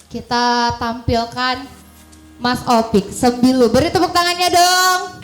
Kita tampilkan Mas Opik Sembilu. Beri tepuk tangannya dong.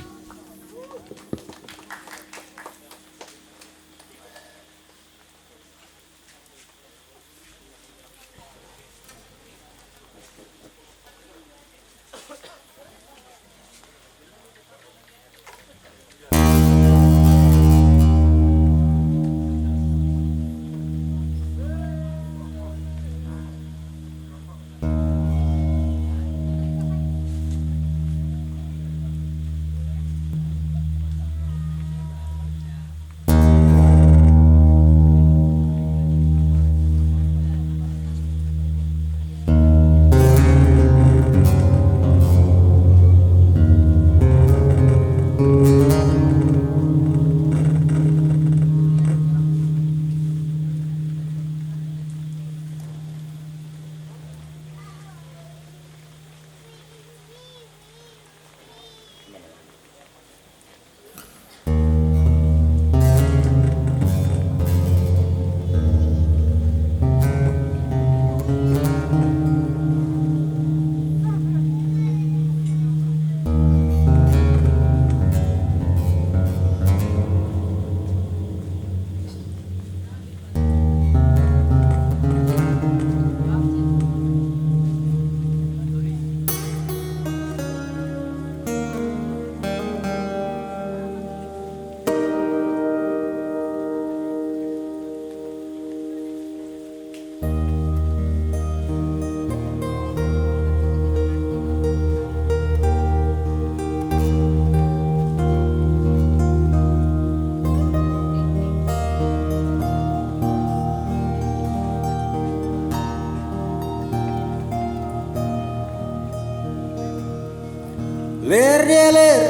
Ler-ler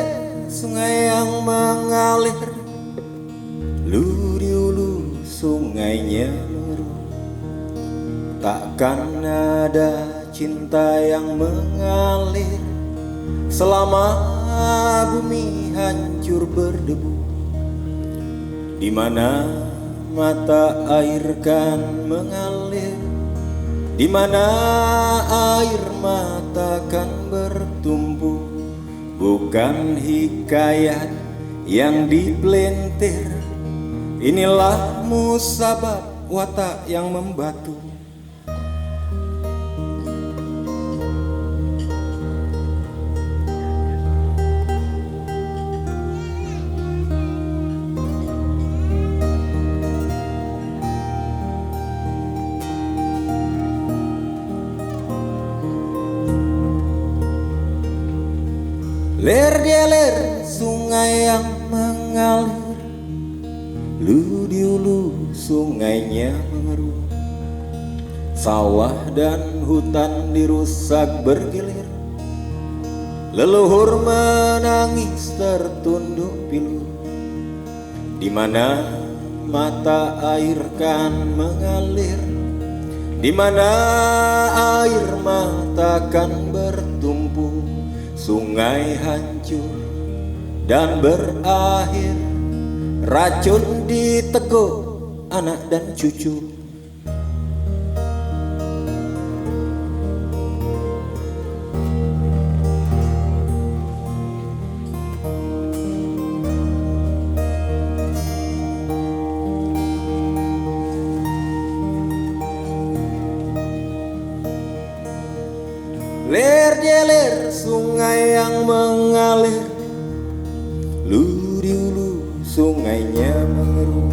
sungai yang mengalir, lu di hulu sungainya meru. Takkan ada cinta yang mengalir selama bumi hancur berdebu. Di mana mata air kan mengalir, di mana air mata kan bertumbuh. Bukan hikayat yang dipelintir, inilah musabab watak yang membatu. Ler-ler sungai yang mengalir, lu di hulu sungainya mengeruh. Sawah dan hutan dirusak bergilir, leluhur menangis tertunduk pilu. Di mana mata air kan mengalir, di mana air mata kan bertumpu. Sungai hancur dan berakhir, racun diteguk anak dan cucu. Ler-ler sungai yang mengalir, lu di hulu sungainya mengeruh.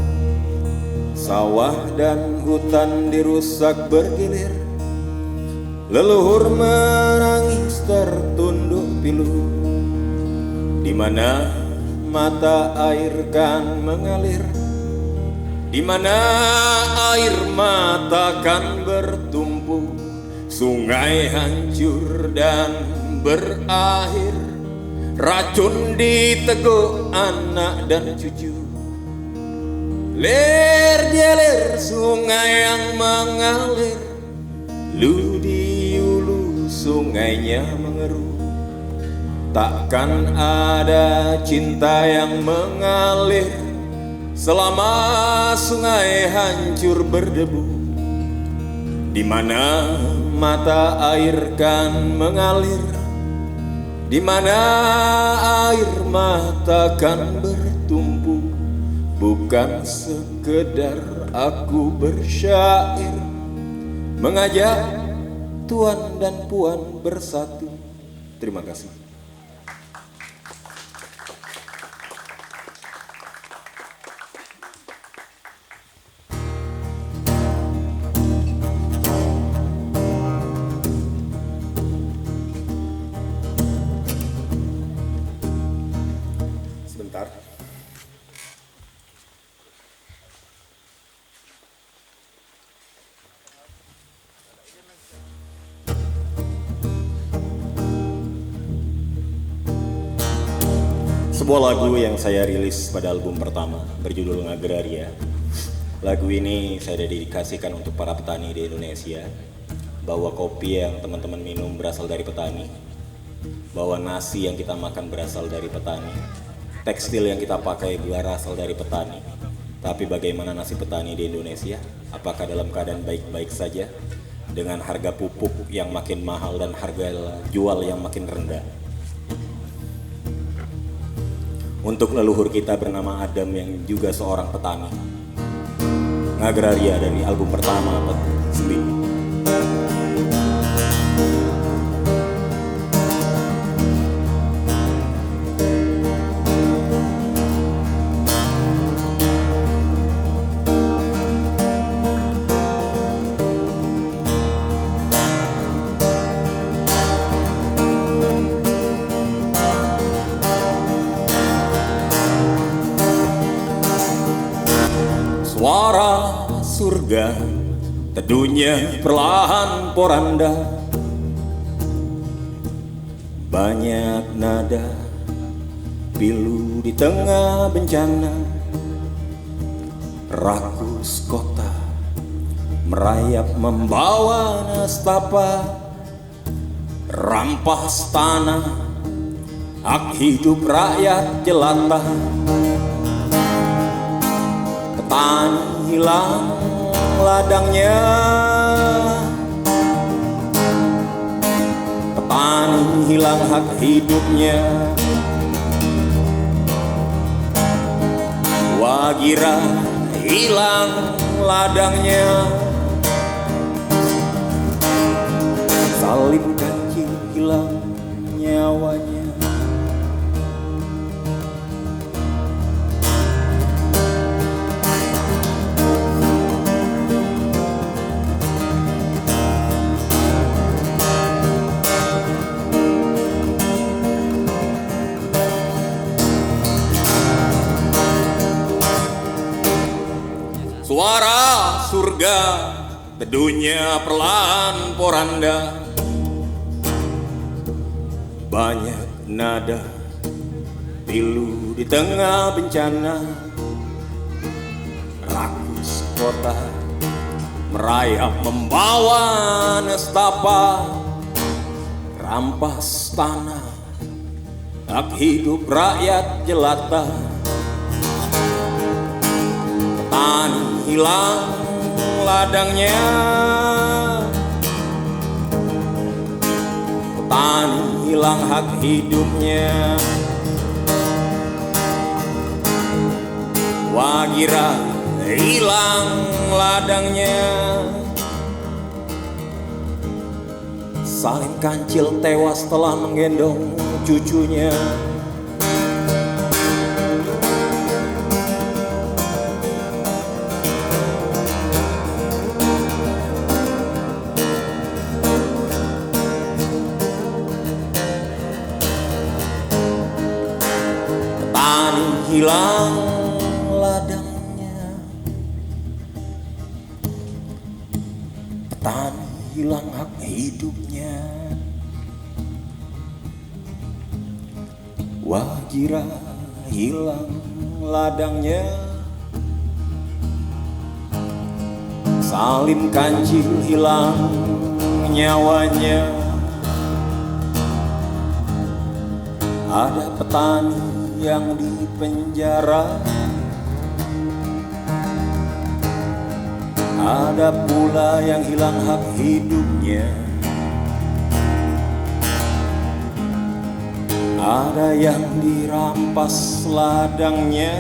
Sawah dan hutan dirusak bergilir, leluhur menangis tertunduk pilu. Di mana mata air kan mengalir, di mana air mata kan bertumpu. Sungai hancur dan berakhir, racun diteguk anak dan cucu. Ler-ler sungai yang mengalir, lu di hulu sungainya mengeruh. Takkan ada cinta yang mengalir selama sungai hancur berdebu. Di mana mata air kan mengalir, di mana air mata kan bertumpu. Bukan sekedar aku bersyair, mengajak tuan dan puan bersatu. Terima kasih. Sebentar. Sebuah lagu yang saya rilis pada album pertama berjudul Ngagraria. Lagu ini saya dedikasikan untuk para petani di Indonesia, bahwa kopi yang teman-teman minum berasal dari petani, bahwa nasi yang kita makan berasal dari petani, tekstil yang kita pakai berasal dari petani. Tapi bagaimana nasib petani di Indonesia? Apakah dalam keadaan baik-baik saja dengan harga pupuk yang makin mahal dan harga jual yang makin rendah? Untuk leluhur kita bernama Adam yang juga seorang petani. Ngagraria dari album pertama Sembilu. Suara surga, teduhnya perlahan poranda, banyak nada, pilu di tengah bencana, rakus kota, merayap membawa nestapa, rampas tanah, hak hidup rakyat jelantah. Petani hilang ladangnya, petani hilang hak hidupnya. Wagira hilang ladangnya, Salim Kancil hilang nyawanya. Suara surga, teduhnya perlahan poranda, banyak nada, pilu di tengah bencana, rakus kota, merayap membawa nestapa, rampas tanah, hak hidup rakyat jelata. Petani hilang ladangnya, petani hilang hak hidupnya. Wagira hilang ladangnya, Salim Kancil tewas telah menggendong cucunya. Hilang ladangnya, petani hilang hak hidupnya. Wagira hilang ladangnya, Salim Kancil hilang nyawanya. Ada petani yang di penjara, ada pula yang hilang hak hidupnya. Ada yang dirampas ladangnya,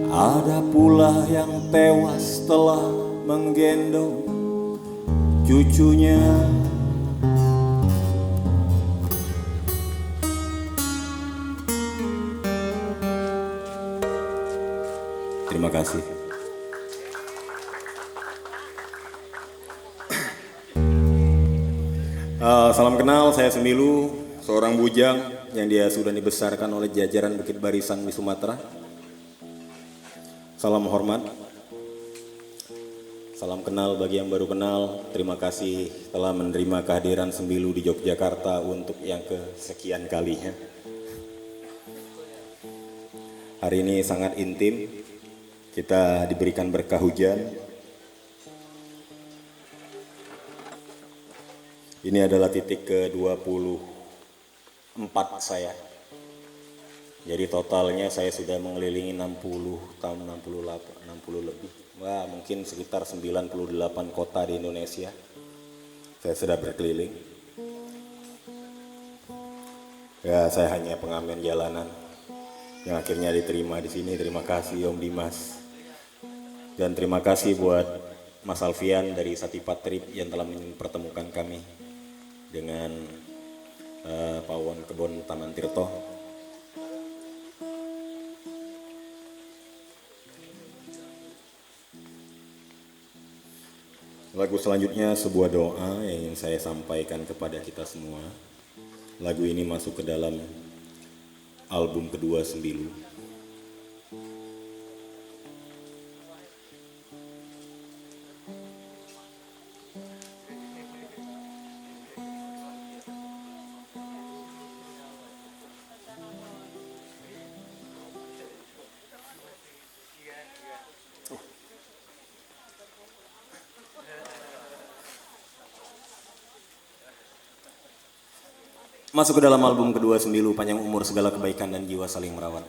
ada pula yang tewas telah menggendong cucunya. Terima kasih. Salam kenal, saya Semilu, seorang bujang yang dia sudah dibesarkan oleh jajaran Bukit Barisan di Sumatera. Salam hormat. Salam kenal bagi yang baru kenal. Terima kasih telah menerima kehadiran Semilu di Yogyakarta untuk yang kesekian kalinya. Hari ini sangat intim. Kita diberikan berkah hujan. Ini adalah titik ke-24 saya. Jadi totalnya saya sudah mengelilingi 60 tahun, 60 lebih. Wah, mungkin sekitar 98 kota di Indonesia. Saya sudah berkeliling. Ya, saya hanya pengamen jalanan yang akhirnya diterima di sini. Terima kasih Om Dimas. Dan terima kasih buat Mas Alfian dari Satipat Trip yang telah mempertemukan kami dengan Pawon Kebon Taman Tirto. Lagu selanjutnya sebuah doa yang ingin saya sampaikan kepada kita semua. Lagu ini masuk ke dalam album kedua Sembilu. Masuk ke dalam album kedua Sembilu, panjang umur segala kebaikan dan jiwa saling merawat.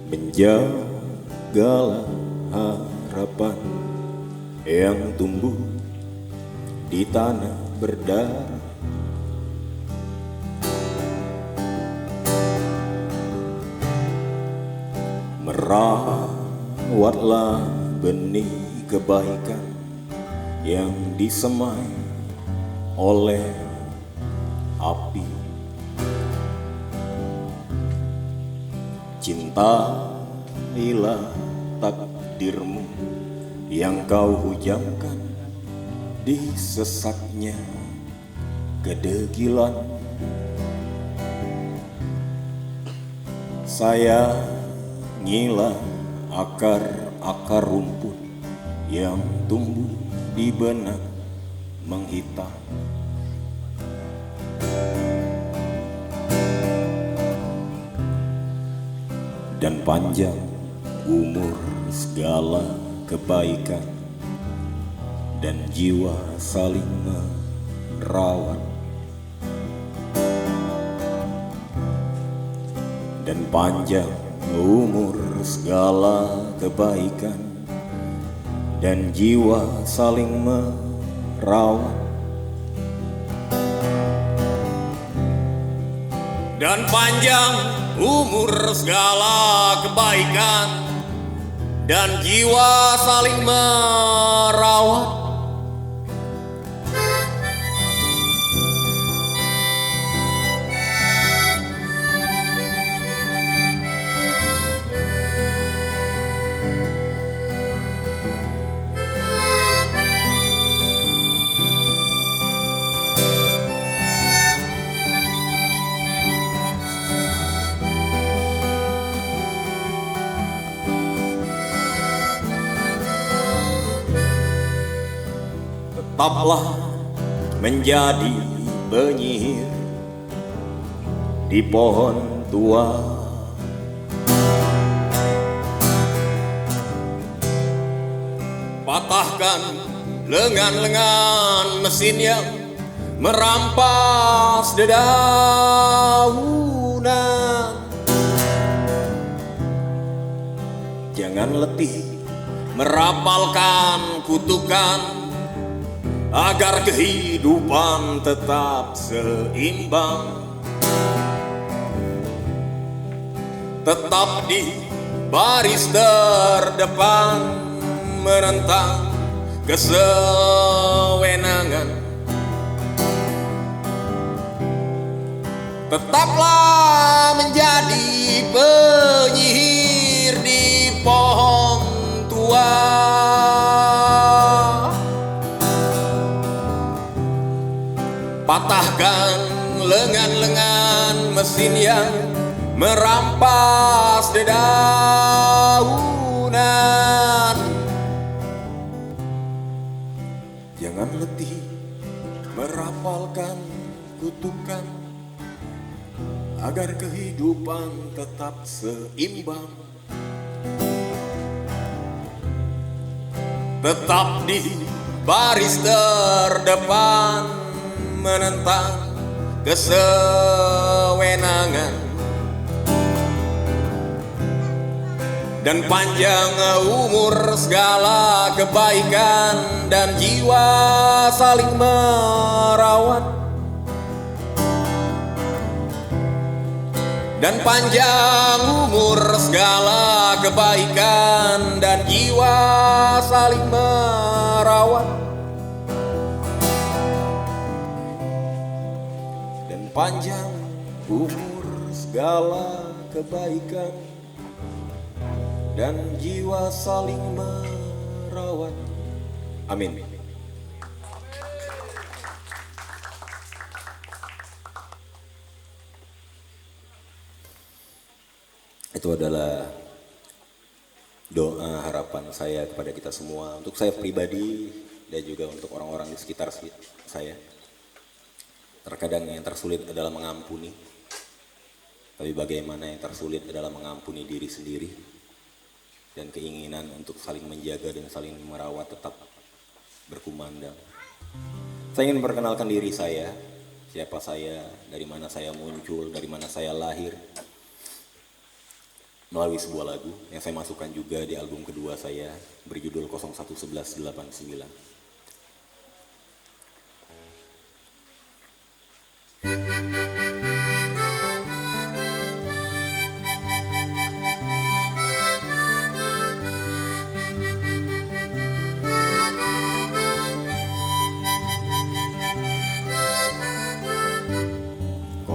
Menjagalah harapan yang tumbuh di tanah berdarah. Merawatlah benih kebaikan yang disemai oleh api. Cintailah takdirmu yang kau hujamkan di sesaknya kedegilan. Sayangilah akar-akar rumput yang tumbuh di benak menghitam. Dan panjang umur segala kebaikan dan jiwa saling merawat. Dan panjang umur segala kebaikan dan jiwa saling merawat. Dan panjang umur segala kebaikan dan jiwa saling merawat. Tetaplah menjadi penyihir di pohon tua. Patahkan lengan-lengan mesin yang merampas dedaunan. Jangan letih Merapalkan kutukan agar kehidupan tetap seimbang. Tetap di baris terdepan menentang kesewenangan. Tetaplah menjadi penyihir di pohon tua. Patahkan lengan-lengan mesin yang merampas dedaunan. Jangan letih merapalkan kutukan agar kehidupan tetap seimbang. Tetap di baris terdepan menentang kesewenangan. Dan panjang umur segala kebaikan dan jiwa saling merawat. Dan panjang umur segala kebaikan dan jiwa saling merawat. Dan panjang umur segala kebaikan dan jiwa saling merawat. Amin. Itu adalah doa harapan saya kepada kita semua, untuk saya pribadi dan juga untuk orang-orang di sekitar saya. Terkadang yang tersulit adalah mengampuni, tapi bagaimana yang tersulit adalah mengampuni diri sendiri, dan keinginan untuk saling menjaga dan saling merawat tetap berkumandang. Saya ingin memperkenalkan diri saya, siapa saya, dari mana saya muncul, dari mana saya lahir, melalui sebuah lagu yang saya masukkan juga di album kedua saya berjudul 011189.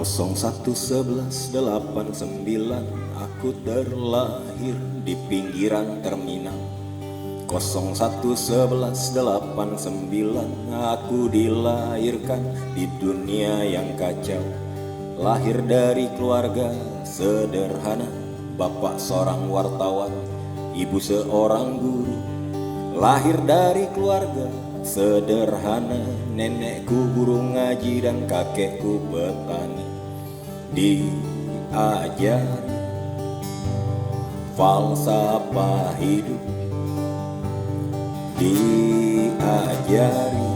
Kosong 011189, aku terlahir di pinggiran terminal. 011189, aku dilahirkan di dunia yang kacau. Lahir dari keluarga sederhana, bapak seorang wartawan, ibu seorang guru. Lahir dari keluarga sederhana, nenekku guru ngaji dan kakekku petani. Diajari falsafah hidup, diajari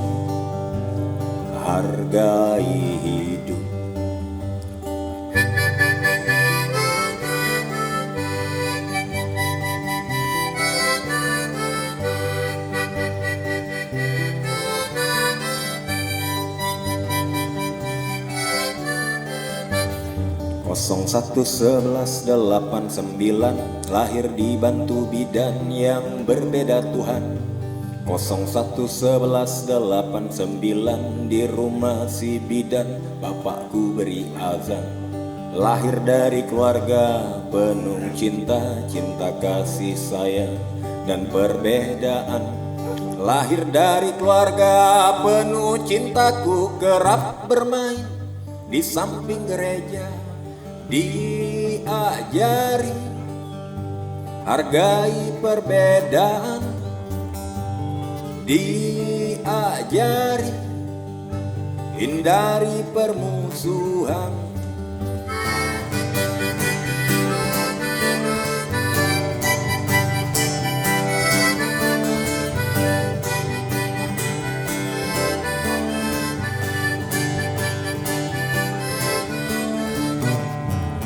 hargai hidup. 011189 lahir dibantu bidan yang berbeda Tuhan. 011189 di rumah si bidan bapakku beri azan. Lahir dari keluarga penuh cinta, cinta kasih sayang dan perbedaan. Lahir dari keluarga penuh cintaku kerap bermain di samping gereja. Diajari hargai perbedaan, diajari hindari permusuhan.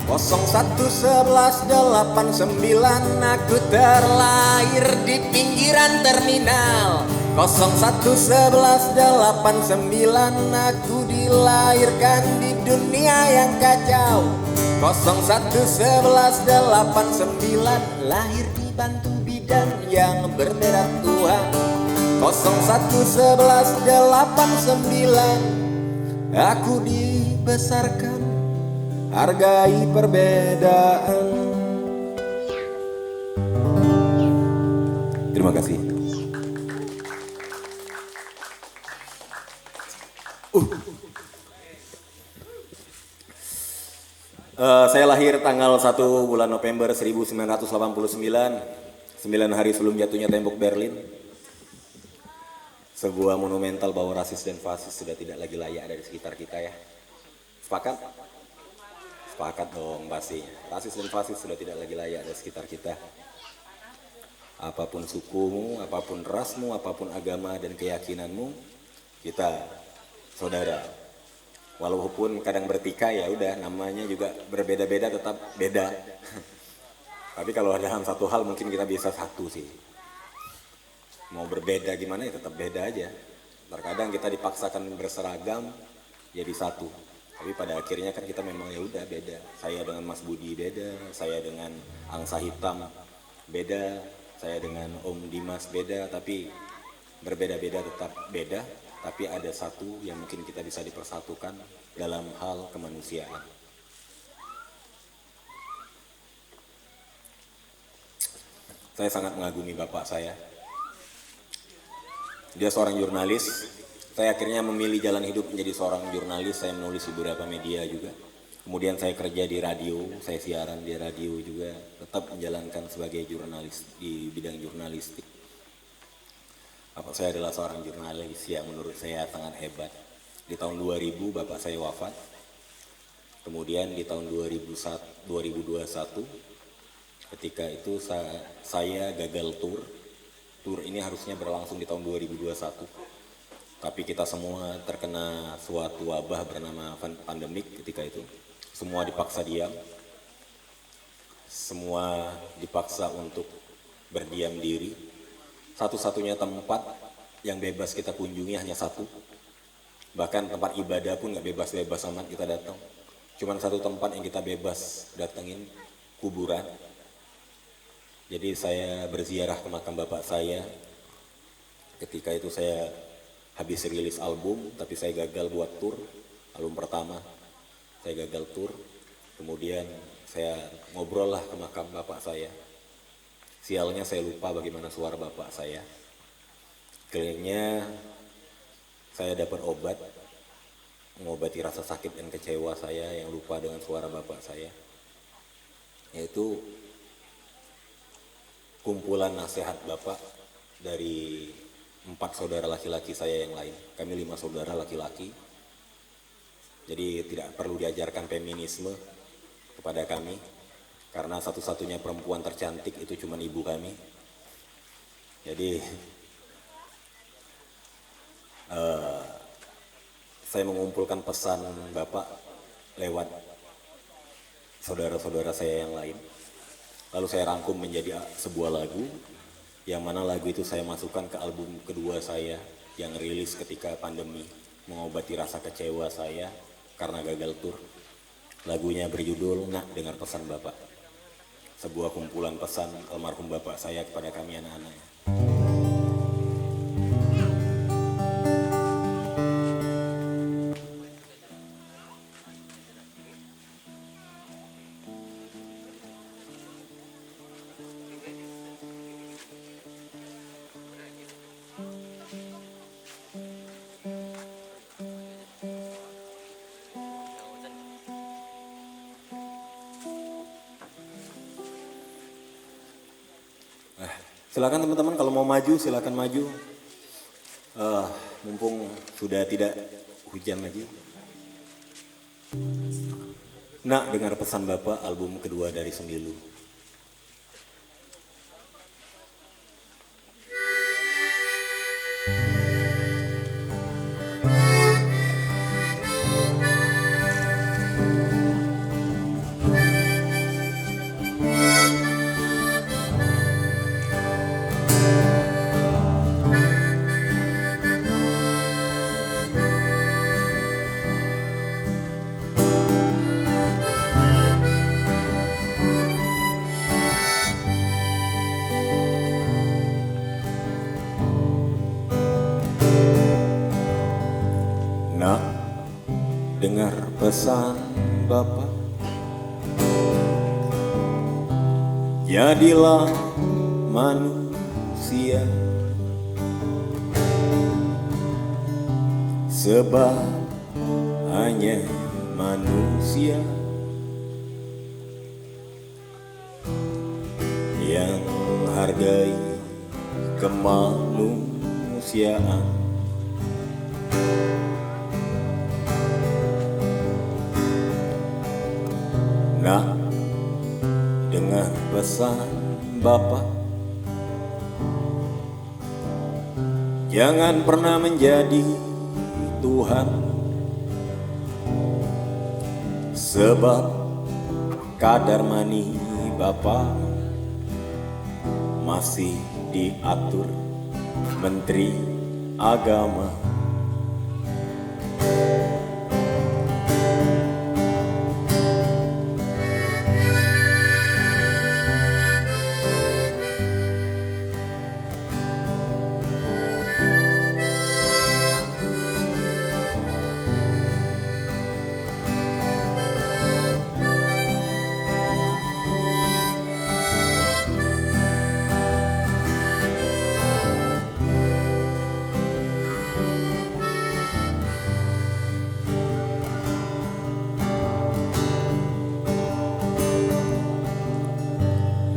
Kosong 011189 aku terlahir di pinggiran terminal. 011189 aku dilahirkan di dunia yang kacau. 011189 lahir dibantu bidan yang berbeda Tuhan. 011189 aku dibesarkan, hargai perbedaan. Terima kasih. Saya lahir tanggal 1 bulan November 1989, 9 hari sebelum jatuhnya tembok Berlin. Sebuah monumental bahwa rasis dan fasis sudah tidak lagi layak ada di sekitar kita ya. Sepakat? Sepakat dong pasti. Rasis dan fasis sudah tidak lagi layak di sekitar kita. Apapun sukumu, apapun rasmu, apapun agama dan keyakinanmu, kita saudara. Walaupun kadang bertikai ya udah, namanya juga berbeda-beda tetap beda. Tapi kalau dalam satu hal mungkin kita bisa satu sih. Mau berbeda gimana ya tetap beda aja. Terkadang kita dipaksakan berseragam jadi satu. Tapi pada akhirnya kan kita memang ya udah beda. Saya dengan Mas Budi beda, saya dengan Angsa Hitam beda, saya dengan Om Dimas beda, tapi berbeda-beda tetap beda. Tapi ada satu yang mungkin kita bisa dipersatukan dalam hal kemanusiaan. Saya sangat mengagumi bapak saya. Dia seorang jurnalis. Saya akhirnya memilih jalan hidup menjadi seorang jurnalis. Saya menulis di beberapa media juga. Kemudian saya kerja di radio, saya siaran di radio juga. Tetap menjalankan sebagai jurnalis di bidang jurnalistik. Bapak saya adalah seorang jurnalis yang menurut saya sangat hebat. Di tahun 2000 bapak saya wafat. Kemudian di tahun 2021 ketika itu saya gagal tur. Tur ini harusnya berlangsung di tahun 2021. Tapi kita semua terkena suatu wabah bernama pandemik ketika itu. Semua dipaksa diam. Semua dipaksa untuk berdiam diri. Satu-satunya tempat yang bebas kita kunjungi hanya satu. Bahkan tempat ibadah pun gak bebas-bebas amat kita datang. Cuman satu tempat yang kita bebas datengin, kuburan. Jadi saya berziarah ke makam bapak saya. Ketika itu saya habis rilis album, tapi saya gagal buat tur. Album pertama, saya gagal tur. Kemudian saya ngobrol lah ke makam bapak saya. Sialnya saya lupa bagaimana suara bapak saya. Akhirnya saya dapat obat, mengobati rasa sakit dan kecewa saya yang lupa dengan suara bapak saya. Yaitu kumpulan nasihat bapak dari 4 saudara laki-laki saya yang lain. Kami 5 saudara laki-laki. Jadi tidak perlu diajarkan feminisme kepada kami. Karena satu-satunya perempuan tercantik itu cuma ibu kami. Jadi saya mengumpulkan pesan bapak lewat saudara-saudara saya yang lain. Lalu saya rangkum menjadi sebuah lagu, yang mana lagu itu saya masukkan ke album kedua saya yang rilis ketika pandemi, mengobati rasa kecewa saya karena gagal tur. Lagunya berjudul Nak Dengar Pesan Bapak. Sebuah kumpulan pesan almarhum bapak saya kepada kami anak-anak. Silakan teman-teman kalau mau maju silakan maju. Mumpung sudah tidak hujan lagi. Nak Dengar Pesan Bapak, album kedua dari Sembilu. Nak dengar pesan Bapak, jadilah manusia, sebab hanya manusia yang hargai kemanusiaan. Nak dengar pesan Bapak, jangan pernah menjadi Tuhan, sebab kadar mani Bapak masih diatur Menteri Agama.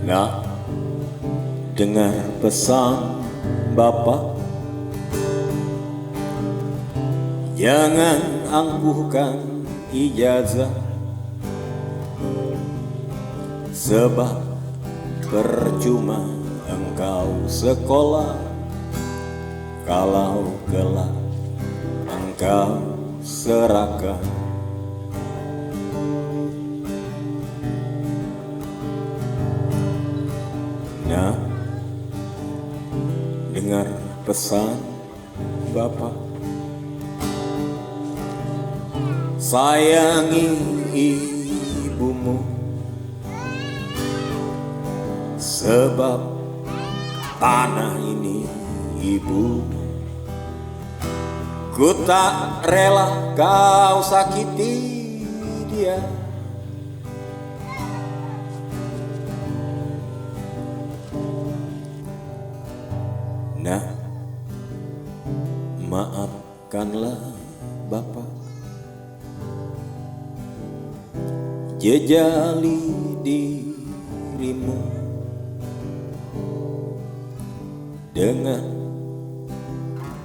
Nak dengar pesan Bapak, jangan angkuhkan ijazah, sebab percuma engkau sekolah kalau kelak engkau serakah. Nak dengar pesan Bapak, sayangi ibumu, sebab tanah ini ibu. Ku tak rela kau sakiti dia. Nah, maafkanlah Bapak, jejali dirimu dengan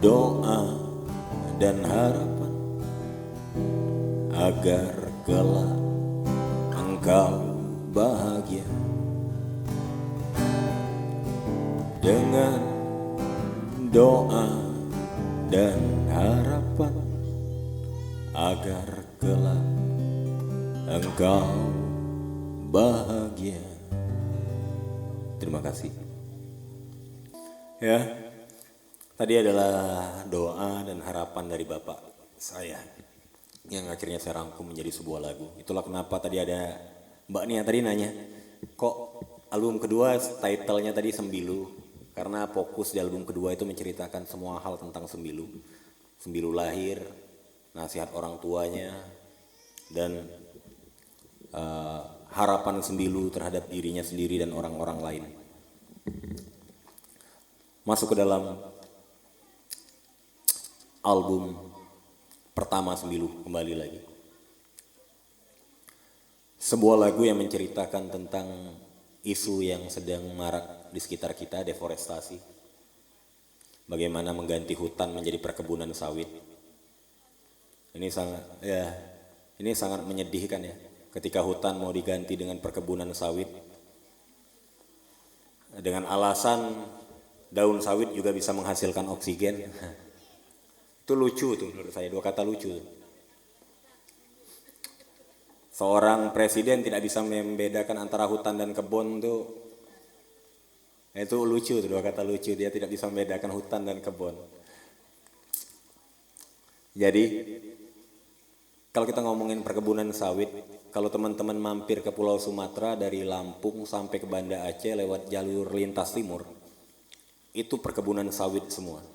doa dan harapan agar kelak engkau bahagia. Dengan doa dan harapan agar kelak engkau bahagia. Terima kasih. Ya, tadi adalah doa dan harapan dari Bapak saya yang akhirnya saya rangkum menjadi sebuah lagu. Itulah kenapa tadi ada Mbak Nia tadi nanya, kok album kedua title-nya tadi Sembilu? Karena fokus di album kedua itu menceritakan semua hal tentang Sembilu. Sembilu lahir, nasihat orang tuanya, dan harapan Sembilu terhadap dirinya sendiri dan orang-orang lain. Masuk ke dalam album pertama Sembilu kembali lagi. Sebuah lagu yang menceritakan tentang isu yang sedang marak di sekitar kita, deforestasi. Bagaimana mengganti hutan menjadi perkebunan sawit. Ini sangat menyedihkan ya. Ketika hutan mau diganti dengan perkebunan sawit. Dengan alasan daun sawit juga bisa menghasilkan oksigen. Itu lucu tuh menurut saya, dua kata lucu. Seorang presiden tidak bisa membedakan antara hutan dan kebun tuh. Itu lucu tuh, dua kata lucu. Dia tidak bisa membedakan hutan dan kebun. Jadi kalau kita ngomongin perkebunan sawit, kalau teman-teman mampir ke Pulau Sumatera dari Lampung sampai ke Banda Aceh lewat jalur lintas timur, itu perkebunan sawit semua.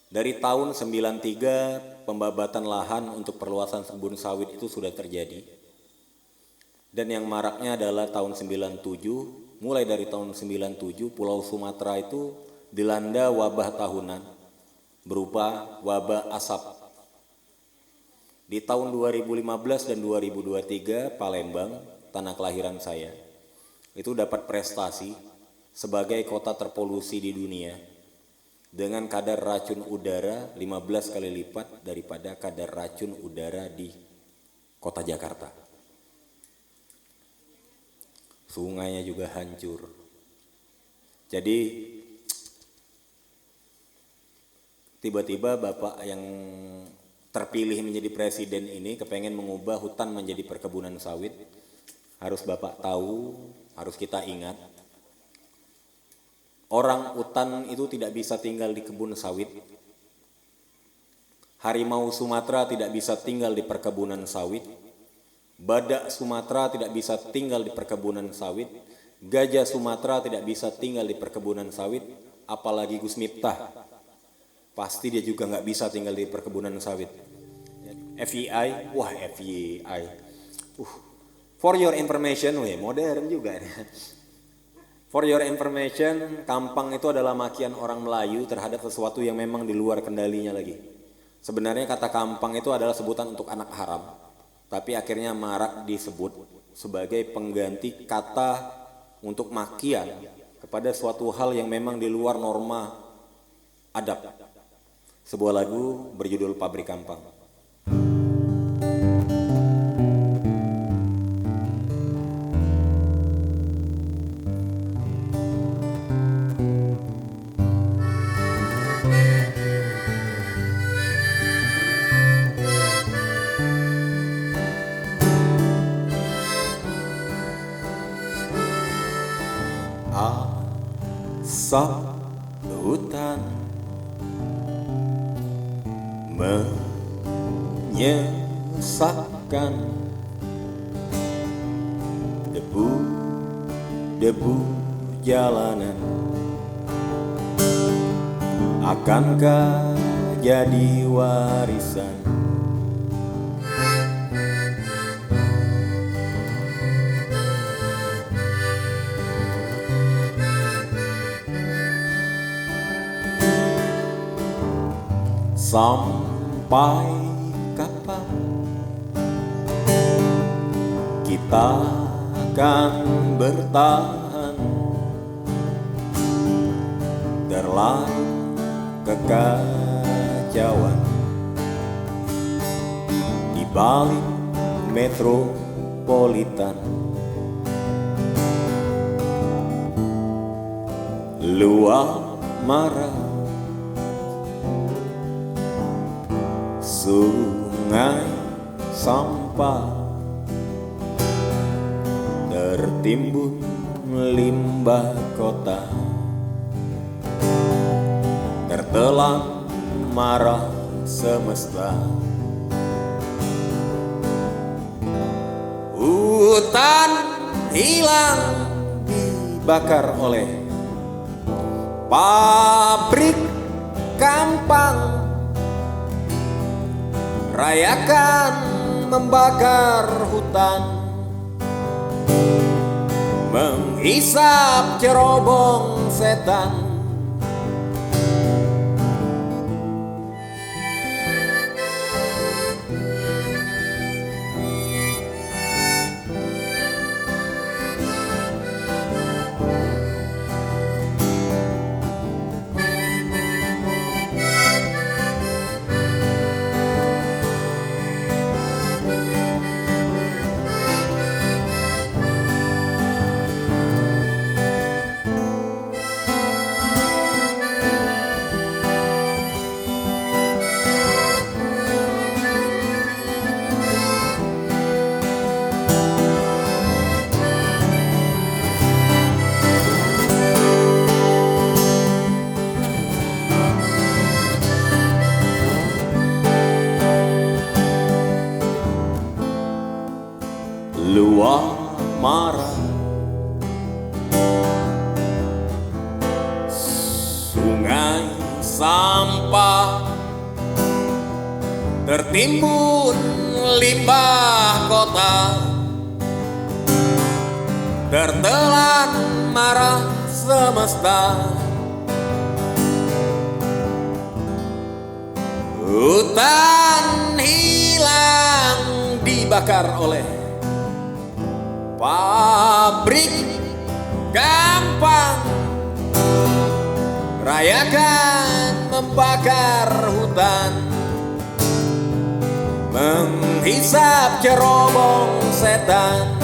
Dari tahun 93 pembabatan lahan untuk perluasan kebun sawit itu sudah terjadi. Dan yang maraknya adalah tahun 97, mulai dari tahun 97 Pulau Sumatera itu dilanda wabah tahunan berupa wabah asap. Di tahun 2015 dan 2023 Palembang, tanah kelahiran saya, itu dapat prestasi sebagai kota terpolusi di dunia dengan kadar racun udara 15 kali lipat daripada kadar racun udara di kota Jakarta. Sungainya juga hancur. Jadi tiba-tiba Bapak yang terpilih menjadi presiden ini kepengen mengubah hutan menjadi perkebunan sawit. Harus Bapak tahu, harus kita ingat, orang utan itu tidak bisa tinggal di kebun sawit. Harimau Sumatera tidak bisa tinggal di perkebunan sawit. Badak Sumatera tidak bisa tinggal di perkebunan sawit. Gajah Sumatera tidak bisa tinggal di perkebunan sawit. Apalagi Gus Miftah. Pasti dia juga nggak bisa tinggal di perkebunan sawit. FYI, wah FYI. For your information, modern juga. For your information, kampang itu adalah makian orang Melayu terhadap sesuatu yang memang di luar kendalinya lagi. Sebenarnya kata kampang itu adalah sebutan untuk anak haram, tapi akhirnya marak disebut sebagai pengganti kata untuk makian kepada suatu hal yang memang di luar norma adab. Sebuah lagu berjudul Pabrik Kampang. Asap hutan menyesakkan, debu jalanan. Akankah jadi warisan? Sampai kapan kita akan bertahan terlarut kekacauan di balik metropolitan? Luap marah sungai sampah, tertimbun limbah kota, tertelan marah semesta. Hutan hilang dibakar oleh pabrik kampang. Rayakan membakar hutan, menghisap cerobong setan. Luar marah, sungai sampah, tertimbun limbah kota, tertelan marah semesta. Hutan hilang dibakar oleh pabrik gampang. Rayakan membakar hutan, menghisap cerobong setan.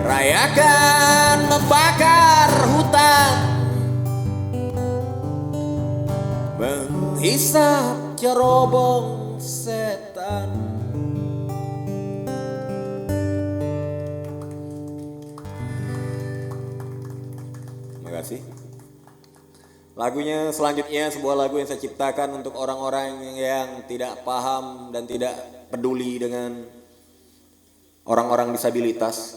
Rayakan membakar hutan, menghisap cerobong setan. Terima kasih. Lagunya selanjutnya sebuah lagu yang saya ciptakan untuk orang-orang yang tidak paham dan tidak peduli dengan orang-orang disabilitas.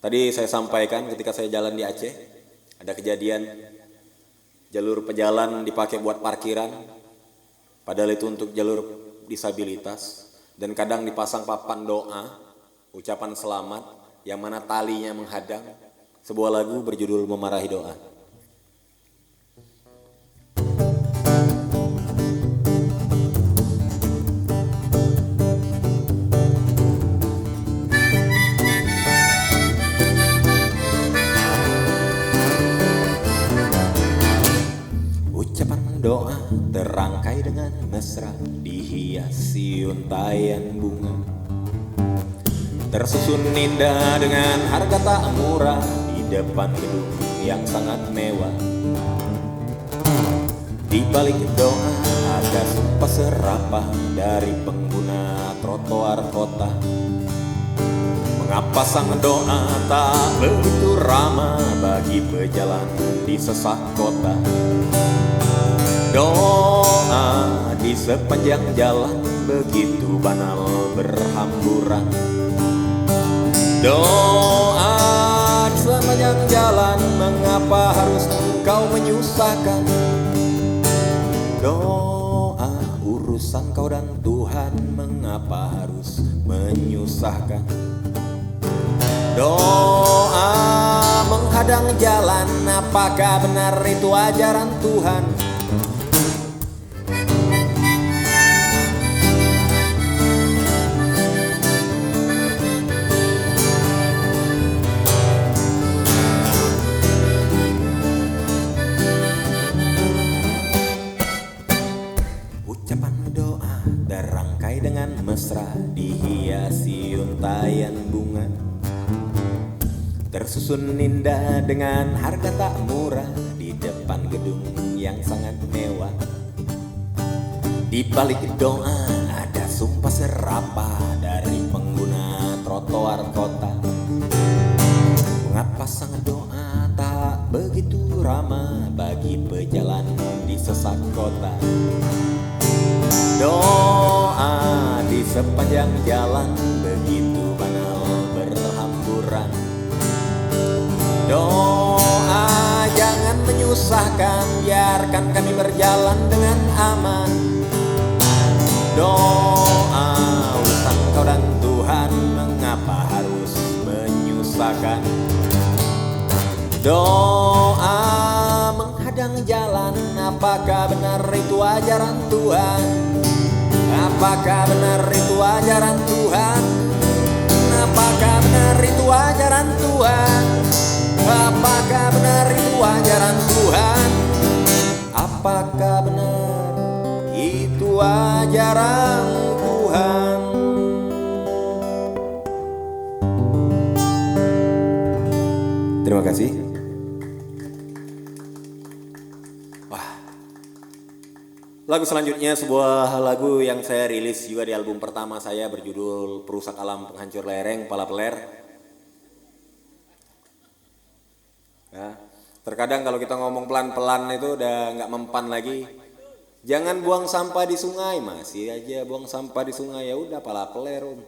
Tadi saya sampaikan ketika saya jalan di Aceh, ada kejadian jalur pejalan dipakai buat parkiran, padahal itu untuk jalur disabilitas. Dan kadang dipasang papan doa, ucapan selamat, yang mana talinya menghadang. Sebuah lagu berjudul Memarahi Doa. Ucapan doa terangkai dengan mesra, dihiasi untayan bunga, tersusun indah dengan harga tak murah di depan gedung yang sangat mewah. Di balik doa ada sumpah serapah dari pengguna trotoar kota. Mengapa sang doa tak begitu ramah bagi pejalan di sesak kota? Doa di sepanjang jalan begitu banal berhamburan. Doa di sepanjang jalan, mengapa harus engkau menyusahkan? Doa urusan kau dan Tuhan, mengapa harus menyusahkan? Doa menghadang jalan, apakah benar itu ajaran Tuhan? Ucapan doa terangkai dengan mesra, dihiasi untayan bunga, tersusun indah dengan harga tak murah di depan gedung yang sangat mewah. Di balik doa ada sumpah serapah dari pengguna trotoar kota. Mengapa sang doa tak begitu ramah bagi pejalan di sesak kota? Doa di sepanjang jalan begitu meresahkan, biarkan kami berjalan dengan aman. Doa urusan kau dan Tuhan, mengapa harus menyusahkan? Doa menghadang jalan, apakah benar itu ajaran Tuhan? Apakah benar itu ajaran Tuhan? Apakah benar itu ajaran Tuhan? Apakah benar itu ajaran Tuhan? Apakah benar itu ajaran Tuhan? Terima kasih. Lagu selanjutnya sebuah lagu yang saya rilis juga di album pertama saya berjudul Perusak Alam Penghancur Lereng Pala Peler. Nah, terkadang kalau kita ngomong pelan-pelan itu udah nggak mempan lagi. Jangan buang sampah di sungai, masih aja buang sampah di sungai, ya udah pala peler om.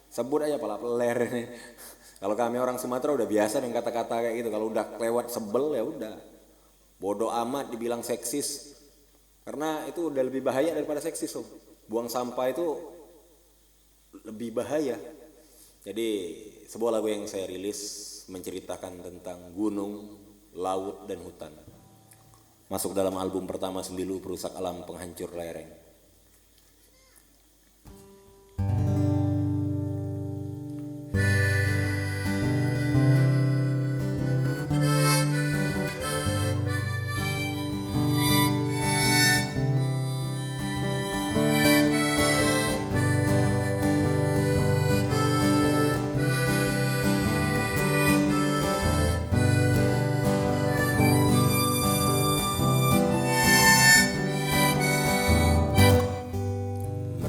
Sebut aja pala peler. Kalau kami orang Sumatera udah biasa dengan kata-kata kayak gitu. Kalau udah lewat sebel ya udah. Bodoh amat dibilang seksis. Karena itu udah lebih bahaya daripada seksis om. Buang sampah itu lebih bahaya. Jadi sebuah lagu yang saya rilis menceritakan tentang gunung, laut, dan hutan. Masuk dalam album pertama Sembilu Perusak Alam Penghancur Lereng.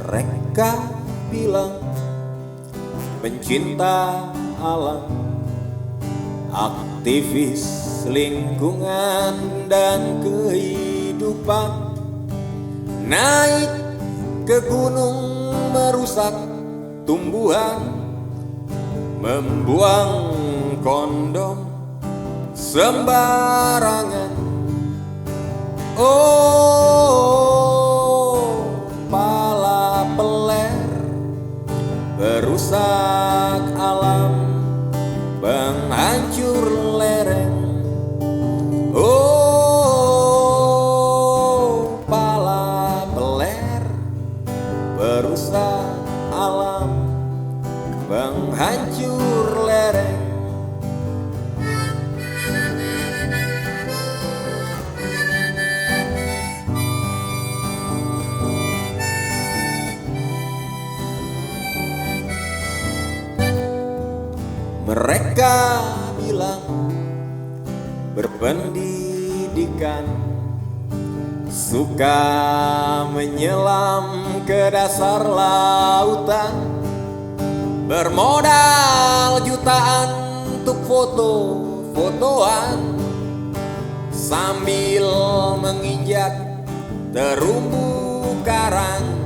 Mereka bilang pencinta alam, aktivis lingkungan dan kehidupan, naik ke gunung merusak tumbuhan, membuang kondom sembarangan. Pala peler perusak alam, penghancur lereng. Pala peler perusak alam, penghancur lereng. Mereka bilang berpendidikan, suka menyelam ke dasar lautan, bermodal jutaan untuk foto-fotoan, sambil menginjak terumbu karang.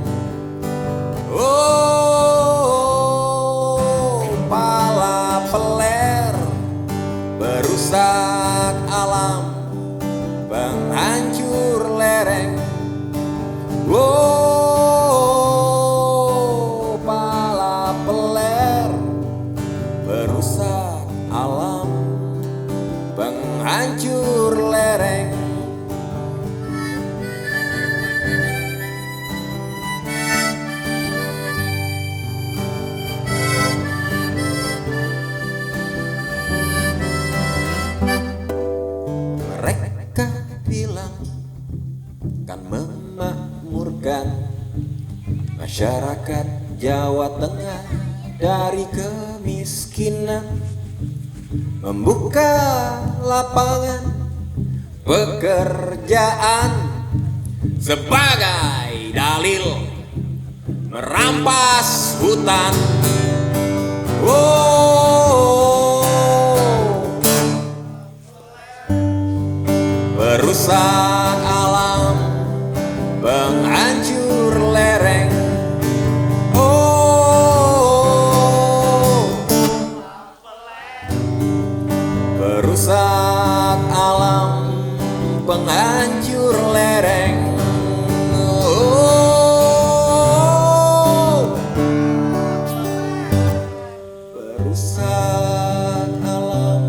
Pala peler perusak alam, penghancur lereng. Pala peler perusak alam, penghancur lereng. Mereka bilang kan memakmurkan masyarakat Jawa Tengah dari kemiskinan, membuka lapangan pekerjaan sebagai dalil merampas hutan. Perusak alam, penghancur lereng. Perusak alam, penghancur lereng. Perusak alam,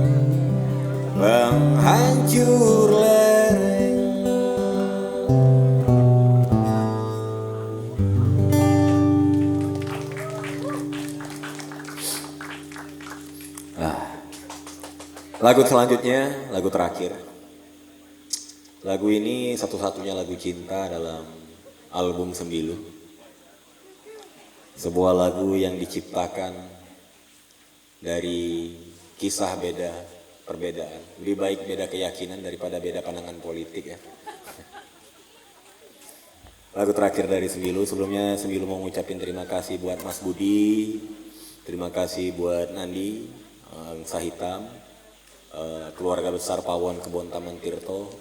penghancur lereng. Lagu selanjutnya, lagu terakhir. Lagu ini satu-satunya lagu cinta dalam album Sembilu. Sebuah lagu yang diciptakan dari kisah perbedaan. Lebih baik beda keyakinan daripada beda pandangan politik ya. Lagu terakhir dari Sembilu. Sebelumnya Sembilu mau ngucapin terima kasih buat Mas Budi. Terima kasih buat Nandi, Sahitam, keluarga besar Pawon Kebon Taman Tirto,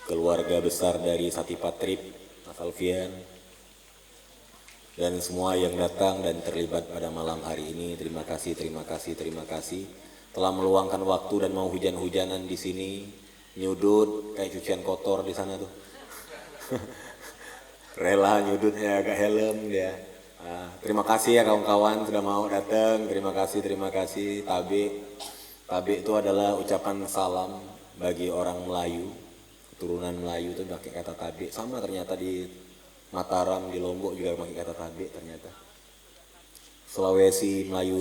keluarga besar dari Sati Patrip, Mas Alfian, dan semua yang datang dan terlibat pada malam hari ini. Terima kasih telah meluangkan waktu dan mau hujan-hujanan di sini, nyudut kayak cucian kotor di sana tuh. Rela nyudutnya agak helm dia. Terima kasih ya kawan-kawan sudah mau datang. Terima kasih Tabe itu adalah ucapan salam bagi orang Melayu, keturunan Melayu itu pakai kata tabe. Sama ternyata di Mataram, di Lombok juga pakai kata tabe ternyata. Sulawesi, Melayu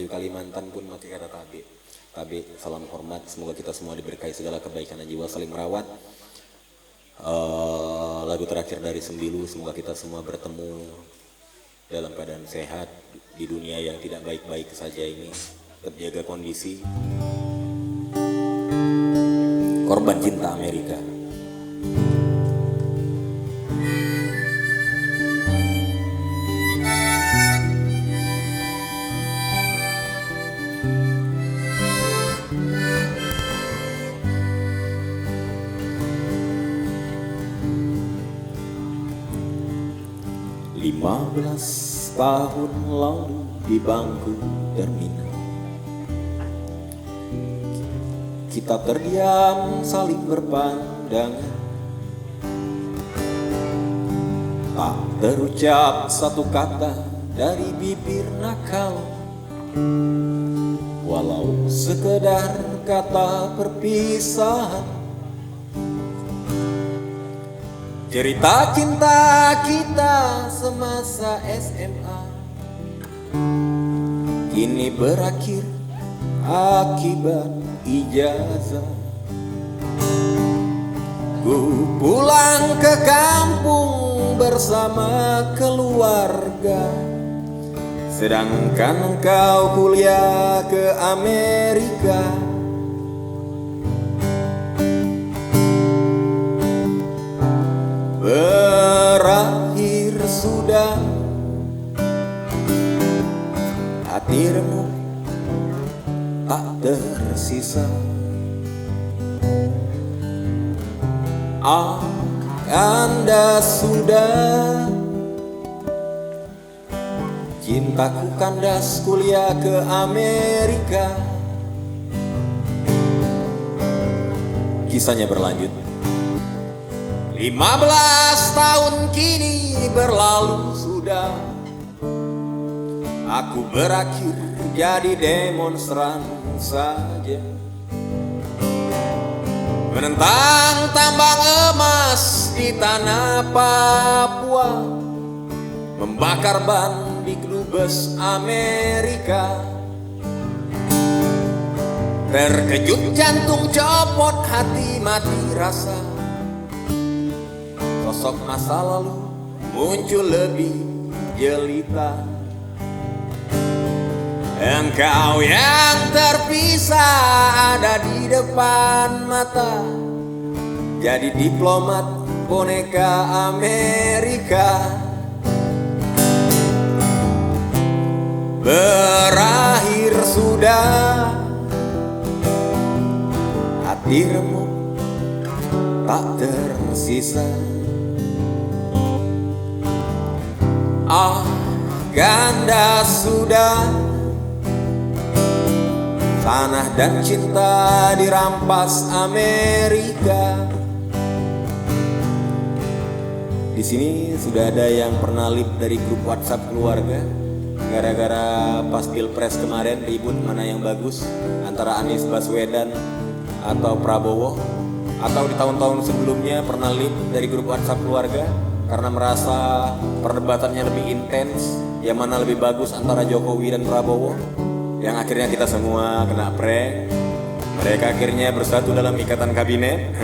Kalimantan pun pakai kata tabe. Tabe, salam hormat. Semoga kita semua diberkahi segala kebaikan dan jiwa saling merawat. Lagu terakhir dari Sembilu, semoga kita semua bertemu dalam keadaan sehat di dunia yang tidak baik-baik saja ini. Terjaga kondisi. Korban cinta Amerika. Lima 15 tahun lalu di bangku terminal, kita terdiam saling berpandangan, tak terucap satu kata dari bibir nakal, walau sekedar kata perpisahan. Cerita cinta kita semasa SMA kini berakhir akibat ijazah. Ku pulang ke kampung bersama keluarga, sedangkan engkau kuliah ke Amerika. Berakhir sudah, hati remuk tak tersisa. Anda sudah, cintaku kandas kuliah ke Amerika. Kisahnya berlanjut. 15 tahun kini berlalu sudah, aku berakhir jadi demonstran saja, menentang tambang emas di tanah Papua, membakar ban di Dubes Amerika. Terkejut jantung copot, hati mati rasa, sosok masa lalu muncul lebih jelita. Engkau yang terpisah ada di depan mata, jadi diplomat boneka Amerika. Berakhir sudah, hati remuk tak tersisa. Ganda sudah, Tanah dan cinta dirampas Amerika. Di sini sudah ada yang pernah lead dari grup WhatsApp keluarga gara-gara pas Pilpres kemarin ribut mana yang bagus antara Anies Baswedan atau Prabowo, atau di tahun-tahun sebelumnya pernah lead dari grup WhatsApp keluarga karena merasa perdebatannya lebih intens, yang mana lebih bagus antara Jokowi dan Prabowo, yang akhirnya kita semua kena prank. Mereka akhirnya bersatu dalam ikatan kabinet.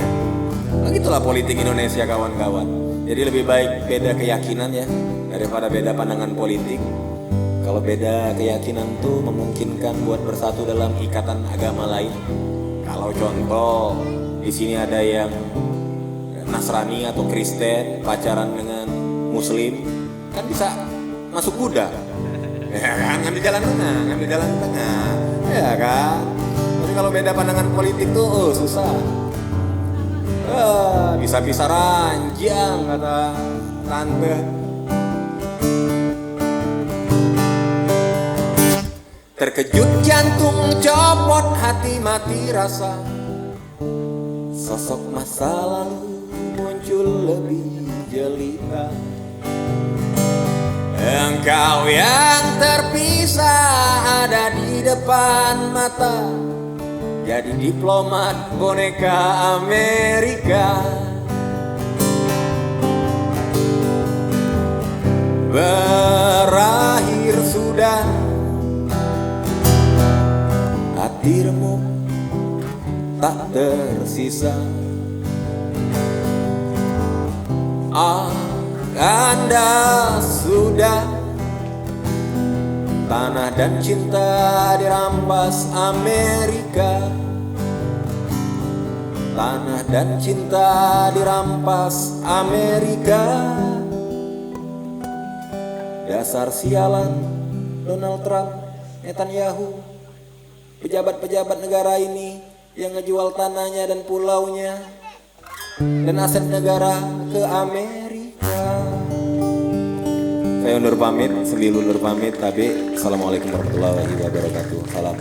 Begitulah politik Indonesia, kawan-kawan. Jadi lebih baik beda keyakinan ya daripada beda pandangan politik. Kalau beda keyakinan tuh memungkinkan buat bersatu dalam ikatan agama lain. Kalau contoh di sini ada yang Nasrani atau Kristen pacaran dengan Muslim, kan bisa masuk gudang. Ya kan, ngambil jalan tengah, ya kan. Tapi kalau beda pandangan politik tuh susah. Bisa-bisa ranjang kata tante. Terkejut jantung, copot hati, mati rasa. Sosok masa lalu muncul lebih jelita. Engkau yang terpisah ada di depan mata, jadi diplomat boneka Amerika. Berakhir sudah, hati remuk tak tersisa. Anda sudah, tanah dan cinta dirampas Amerika. Tanah dan cinta dirampas Amerika. Dasar sialan Donald Trump, Netanyahu, pejabat-pejabat negara ini yang ngejual tanahnya dan pulaunya dan aset negara ke Amerika. Saya undur pamit, Sembilu undur pamit, Assalamualaikum warahmatullahi wabarakatuh. Salam.